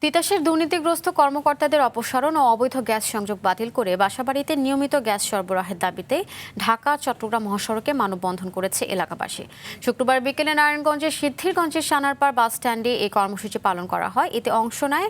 তিতাসের দুর্নীতিগ্রস্ত কর্মকর্তাদের অপসারণ ও অবৈধ গ্যাস সংযোগ বাতিল করে বাসাবাড়িতে নিয়মিত গ্যাস সরবরাহের দাবিতে ঢাকা চট্টগ্রাম মহাসড়কে মানববন্ধন করেছে এলাকাবাসী। শুক্রবার বিকেলে নারায়ণগঞ্জের সিদ্ধিরগঞ্জের সানারপাড় বাস স্ট্যান্ডে এই কর্মসূচি পালন করা হয়। এতে অংশ নেয়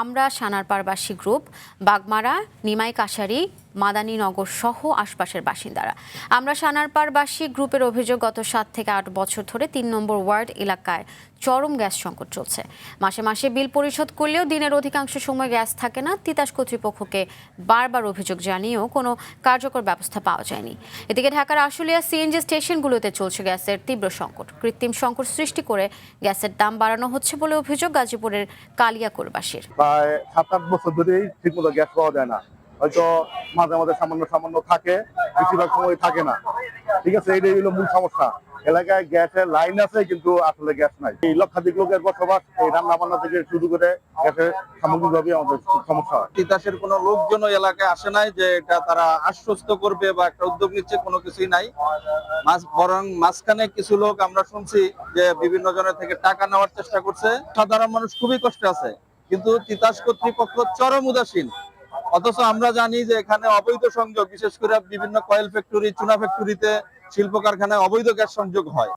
আমরা সানারপাড়বাসী গ্রুপ, বাগমারা, নিমাই কাশারি, মাদানীনগর সহ আশপাশের বাসিন্দারা। আমরা সানারপাড়বাসী গ্রুপের অভিযোগ, গত 7 থেকে 8 বছর ধরে 3 নম্বর ওয়ার্ড এলাকায় চরম গ্যাস সংকট চলছে। মাসে মাসে বিল পরিশোধ করলেও দিনের অধিকাংশ সময় গ্যাস থাকে না। তিতাস কর্তৃপক্ষকে বারবার অভিযোগ জানিয়েও কোনো কার্যকর ব্যবস্থা পাওয়া যায়নি। এদিকে ঢাকার আশুলিয়া সিএনজি স্টেশনগুলোতে চলছে গ্যাসের তীব্র সংকট। কৃত্রিম সংকট সৃষ্টি করে গ্যাসের দাম বাড়ানো হচ্ছে বলে অভিযোগ গাজীপুরের কালিয়াকৈরবাসীর। প্রায় 7-8 বছর ধরেই ঠিকমতো গ্যাস পাওয়া যায় না। হয়তো মাঝে মাঝে সামান্য থাকে, বেশিরভাগ সময় থাকে না। ঠিক আছে, এইটাই হলো মূল সমস্যা। এলাকায় গ্যাসের লাইন আছে কিন্তু আসলে গ্যাস নাই। এই লক্ষাধিক লোকের বসবাস, এই রান্না বান্না থেকে শুরু করে গ্যাসের সামগ্রিকভাবে আমাদের খুব সমস্যা হয়। তিতাসের কোনো লোকজন এলাকায় আসে নাই যে এটা তারা আশ্বস্ত করবে বা একটা উদ্যোগ নিচ্ছে, কোনো কিছুই নাই। বরং মাঝখানে কিছু লোক আমরা শুনছি যে বিভিন্ন জনের থেকে টাকা নেওয়ার চেষ্টা করছে। সাধারণ মানুষ খুবই কষ্টে আছে, কিন্তু তিতাস কর্তৃপক্ষ চরম উদাসীন। অথচ আমরা জানি যে এখানে অবৈধ সংযোগ, বিশেষ করে বিভিন্ন কয়েল ফ্যাক্টরি, চুনা ফ্যাক্টরিতে, শিল্প কারখানায় অবৈধ গ্যাস সংযোগ হয়।